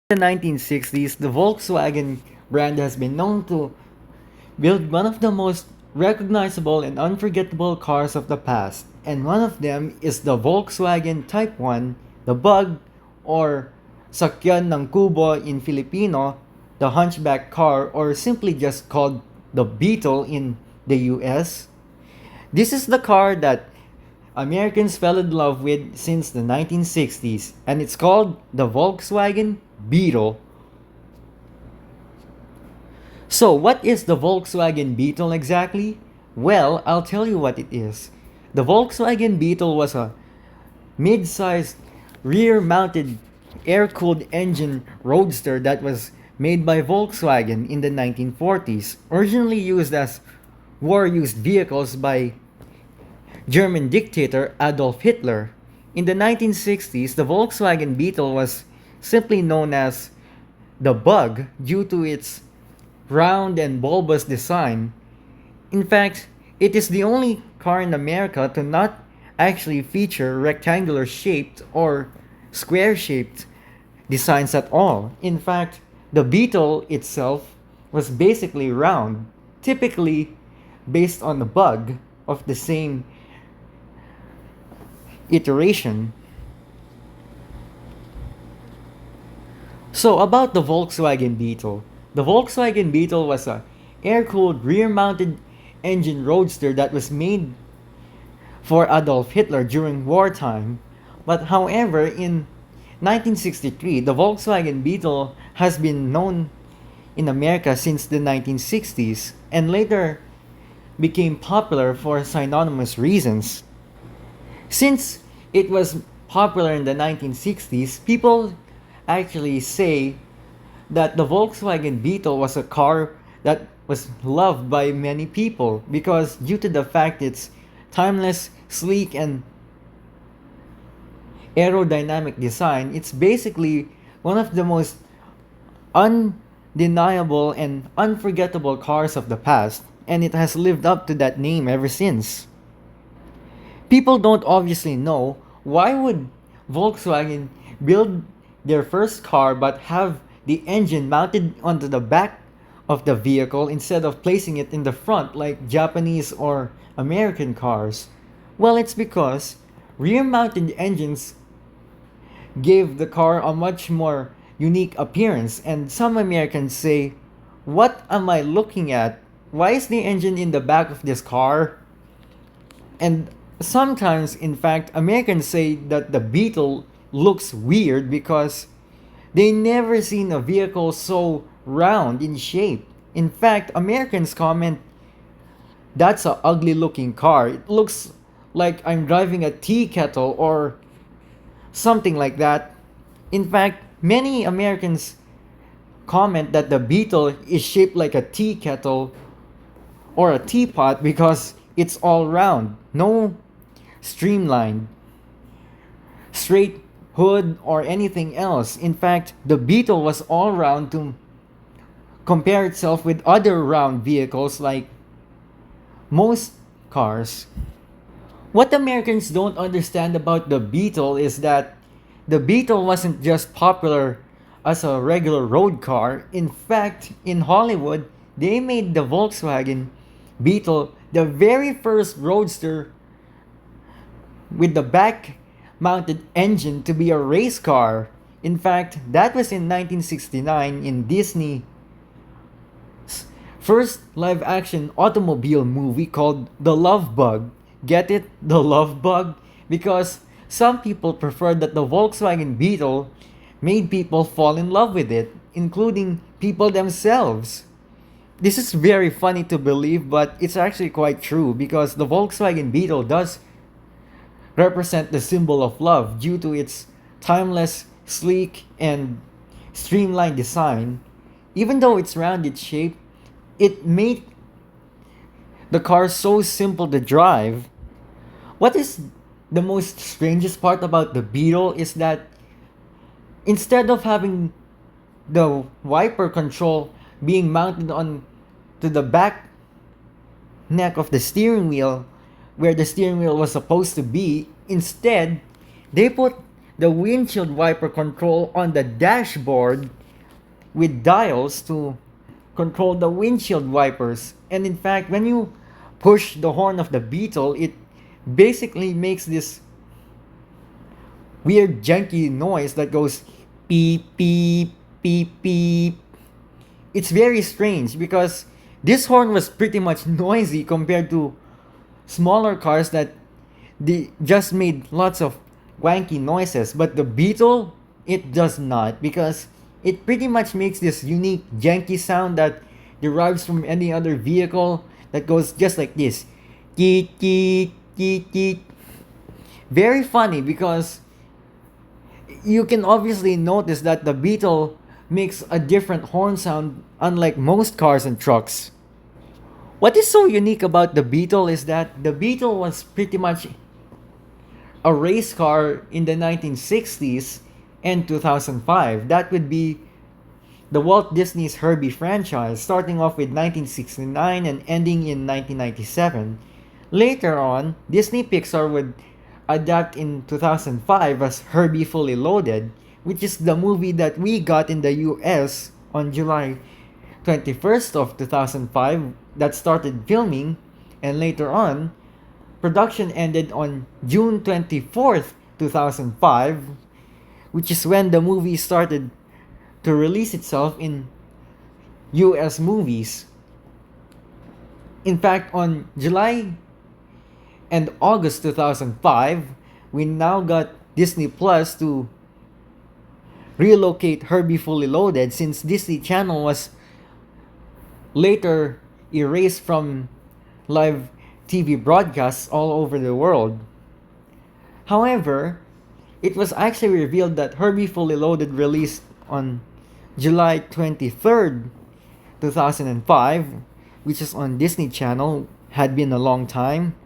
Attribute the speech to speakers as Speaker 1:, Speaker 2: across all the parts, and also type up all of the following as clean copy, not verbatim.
Speaker 1: In the 1960s, the Volkswagen brand has been known to build one of the most recognizable and unforgettable cars of the past, and one of them is the Volkswagen Type 1, the Bug, or Sakyan ng Kubo in Filipino, the hunchback car, or simply just called the Beetle in the US. This is the car that Americans fell in love with since the 1960s, and it's called the Volkswagen Beetle. So, what is the Volkswagen Beetle exactly? Well, I'll tell you what it is. The Volkswagen Beetle was a mid sized rear mounted air cooled engine roadster that was made by Volkswagen in the 1940s, originally used as war used vehicles by German dictator Adolf Hitler. In the 1960s, the Volkswagen Beetle was simply known as the Bug due to its round and bulbous design. In fact, it is the only car in America to not actually feature rectangular shaped or square shaped designs at all. In fact, the Beetle itself was basically round, typically based on the Bug of the same iteration. So about the Volkswagen Beetle. The Volkswagen Beetle was a air-cooled rear-mounted engine roadster that was made for Adolf Hitler during wartime. But however, in 1963, the Volkswagen Beetle has been known in America since the 1960s and later became popular for synonymous reasons. Since it was popular in the 1960s, people actually say that the Volkswagen Beetle was a car that was loved by many people because due to the fact it's timeless, sleek, and aerodynamic design, it's basically one of the most undeniable and unforgettable cars of the past, and it has lived up to that name ever since. People don't obviously know why would Volkswagen build their first car but have the engine mounted onto the back of the vehicle instead of placing it in the front like Japanese or American cars. Well, it's because rear mounted engines gave the car a much more unique appearance, and some Americans say, "What am I looking at? Why is the engine in the back of this car?" And sometimes, in fact, Americans say that the Beetle looks weird because they never seen a vehicle so round in shape. In fact, Americans comment, "That's a ugly looking car. It looks like I'm driving a tea kettle," or something like that. In fact, many Americans comment that the Beetle is shaped like a tea kettle or a teapot because it's all round, no streamlined, straight hood, or anything else. In fact, the Beetle was all round to compare itself with other round vehicles like most cars. What Americans don't understand about the Beetle is that the Beetle wasn't just popular as a regular road car. In fact, in Hollywood, they made the Volkswagen Beetle the very first roadster with the back mounted engine to be a race car. In fact, that was in 1969 in Disney's first live action automobile movie called The Love Bug. Get it? The Love Bug? Because some people prefer that the Volkswagen Beetle made people fall in love with it, including people themselves. This is very funny to believe, but it's actually quite true because the Volkswagen Beetle does represent the symbol of love due to its timeless, sleek, and streamlined design. Even though it's rounded shape, it made the car so simple to drive. What is the most strangest part about the Beetle is that instead of having the wiper control being mounted on to the back neck of the steering wheel where the steering wheel was supposed to be, instead they put the windshield wiper control on the dashboard with dials to control the windshield wipers. And in fact, when you push the horn of the Beetle, it basically makes this weird janky noise that goes beep beep beep beep. It's very strange because this horn was pretty much noisy compared to smaller cars that they just made lots of wanky noises. But the Beetle, it does not, because it pretty much makes this unique janky sound that derives from any other vehicle that goes just like this. Teet, teet, teet, teet. Very funny because you can obviously notice that the Beetle makes a different horn sound unlike most cars and trucks. What is so unique about the Beetle is that the Beetle was pretty much a race car in the 1960s and 2005. That would be the Walt Disney's Herbie franchise, starting off with 1969 and ending in 1997. Later on, Disney Pixar would adapt in 2005 as Herbie Fully Loaded, which is the movie that we got in the US on July 21st of 2005 that started filming, and later on production ended on June 24th, 2005, which is when the movie started to release itself in US movies. In fact, on July and August 2005, we now got Disney Plus to relocate Herbie Fully Loaded since Disney Channel was later erased from live TV broadcasts all over the world. However, it was actually revealed that Herbie Fully Loaded released on July 23rd, 2005, which is on Disney Channel, had been a long time.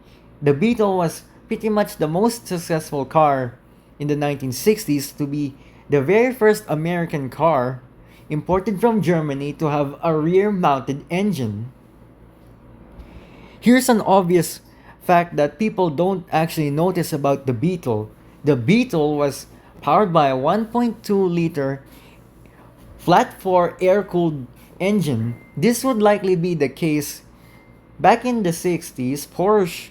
Speaker 1: The Beetle was pretty much the most successful car in the 1960s to be the very first American car imported from Germany to have a rear-mounted engine. Here's an obvious fact that people don't actually notice about the Beetle. The Beetle was powered by a 1.2-liter flat-4 air-cooled engine. This would likely be the case back in the 60s. Porsche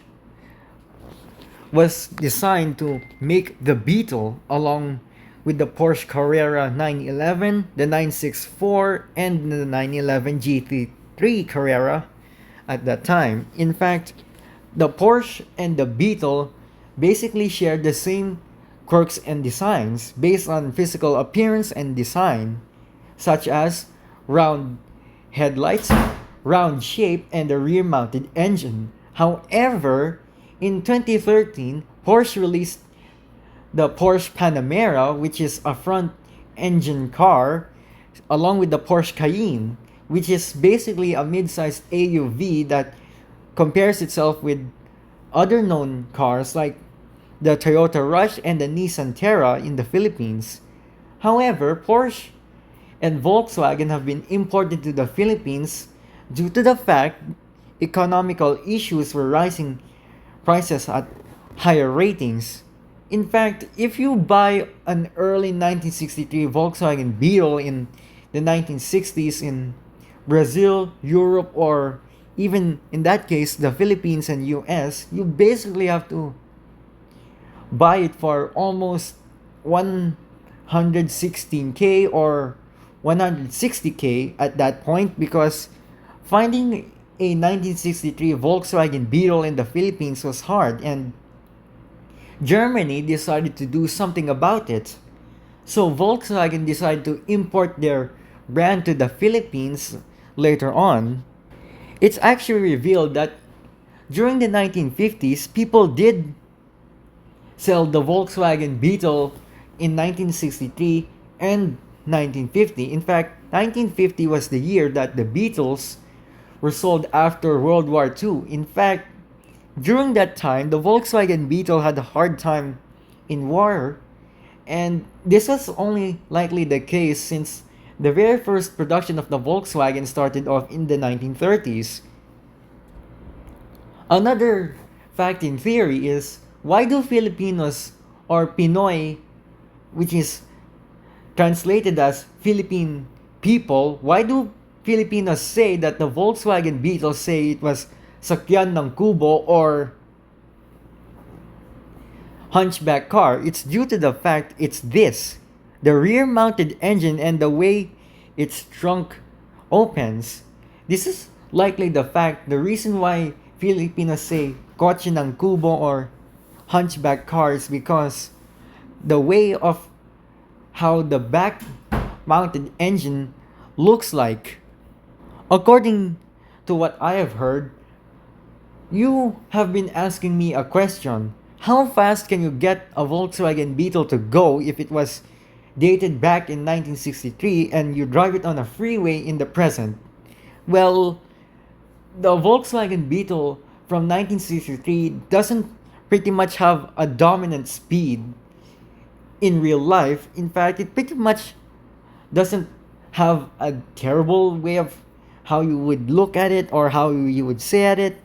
Speaker 1: was designed to make the Beetle along with the Porsche Carrera 911, the 964, and the 911 GT3 Carrera at that time. In fact, the Porsche and the Beetle basically share the same quirks and designs based on physical appearance and design, such as round headlights, round shape, and a rear-mounted engine. However, in 2013, Porsche released the Porsche Panamera, which is a front-engine car, along with the Porsche Cayenne, which is basically a mid-sized AUV that compares itself with other known cars like the Toyota Rush and the Nissan Terra in the Philippines. However, Porsche and Volkswagen have been imported to the Philippines due to the fact economical issues were rising prices at higher ratings. In fact, if you buy an early 1963 Volkswagen Beetle in the 1960s in Brazil, Europe, or even in that case, the Philippines and US, you basically have to buy it for almost 116k or 160k at that point, because finding a 1963 Volkswagen Beetle in the Philippines was hard, and Germany decided to do something about it. So Volkswagen decided to import their brand to the Philippines later on. It's actually revealed that during the 1950s, people did sell the Volkswagen Beetle in 1963 and 1950. In fact, 1950 was the year that the Beetles were sold after World War II. In fact, during that time, the Volkswagen Beetle had a hard time in war, and this was only likely the case since the very first production of the Volkswagen started off in the 1930s. Another fact in theory is, why do Filipinos or Pinoy which is translated as Philippine people. Why do Filipinos say that the Volkswagen Beetle say it was sakyan ng kubo or hunchback car? It's due to the fact it's this. The rear mounted engine and the way its trunk opens. This is likely the reason why Filipinos say kotse ng kubo or hunchback cars, because the way of how the back mounted engine looks like. According to what I have heard, you have been asking me a question. How fast can you get a Volkswagen Beetle to go if it was dated back in 1963 and you drive it on a freeway in the present? Well, the Volkswagen Beetle from 1963 doesn't pretty much have a dominant speed in real life. In fact, it pretty much doesn't have a terrible way of how you would look at it or how you would say at it,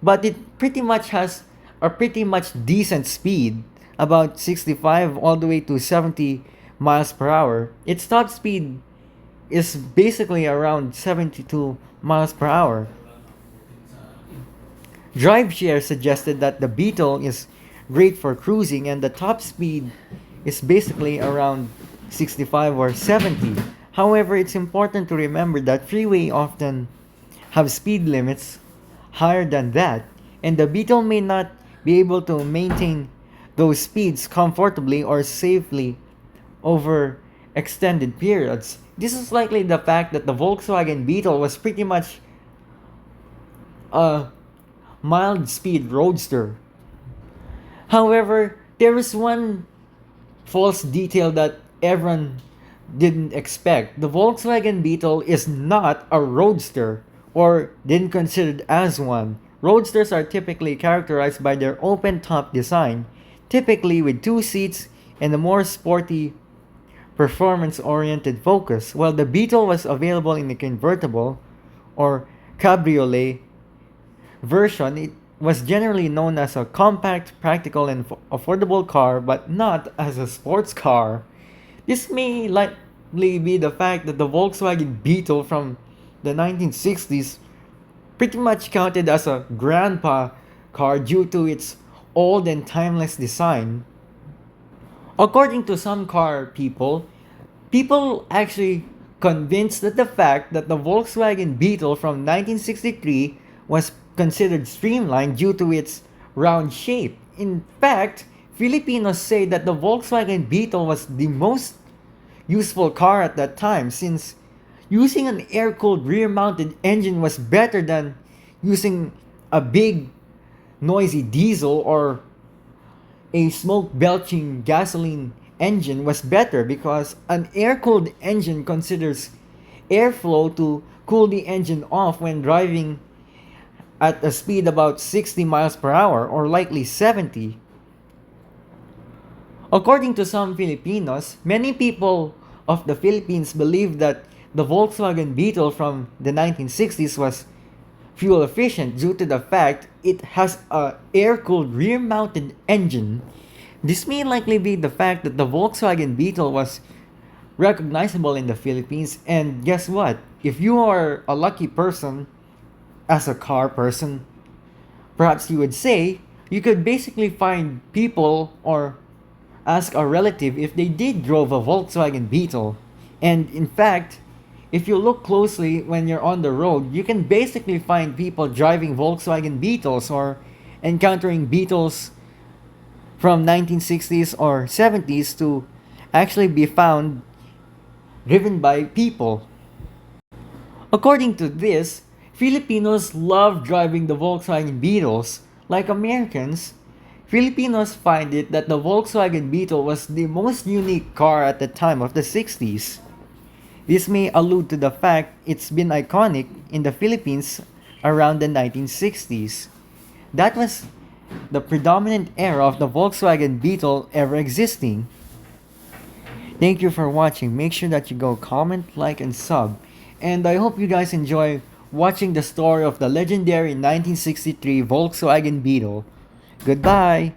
Speaker 1: but it pretty much has a pretty much decent speed, about 65 all the way to 70 miles per hour. Its top speed is basically around 72 miles per hour. DriveShare suggested that the Beetle is great for cruising and the top speed is basically around 65 or 70. However, it's important to remember that freeway often have speed limits higher than that, and the Beetle may not be able to maintain those speeds comfortably or safely over extended periods. This is likely the fact that the Volkswagen Beetle was pretty much a mild speed roadster. However, there is one false detail that everyone didn't expect. The Volkswagen Beetle is not a roadster or didn't considered as one. Roadsters are typically characterized by their open top design, typically with two seats and a more sporty, performance-oriented focus. While the Beetle was available in a convertible or cabriolet version, it was generally known as a compact, practical, and affordable car, but not as a sports car. This may likely be the fact that the Volkswagen Beetle from the 1960s pretty much counted as a grandpa car due to its old and timeless design. According to some car people actually convinced that the fact that the Volkswagen Beetle from 1963 was considered streamlined due to its round shape. In fact, Filipinos say that the Volkswagen Beetle was the most useful car at that time, since using an air-cooled rear-mounted engine was better than using a big noisy diesel, or a smoke-belching gasoline engine was better because an air-cooled engine considers airflow to cool the engine off when driving at a speed about 60 miles per hour or likely 70. According to some Filipinos, many people of the Philippines believe that the Volkswagen Beetle from the 1960s was fuel efficient due to the fact it has a air-cooled rear-mounted engine. This may likely be the fact that the Volkswagen Beetle was recognizable in the Philippines, and guess what? If you are a lucky person, as a car person, perhaps you would say, you could basically find people or ask a relative if they did drove a Volkswagen Beetle. And in fact, if you look closely when you're on the road, you can basically find people driving Volkswagen Beetles or encountering Beetles from 1960s or 70s to actually be found driven by people. According to this, Filipinos love driving the Volkswagen Beetles. Like Americans, Filipinos find it that the Volkswagen Beetle was the most unique car at the time of the 60s. This may allude to the fact it's been iconic in the Philippines around the 1960s. That was the predominant era of the Volkswagen Beetle ever existing. Thank you for watching. Make sure that you go comment, like, and sub. And I hope you guys enjoy watching the story of the legendary 1963 Volkswagen Beetle. Goodbye!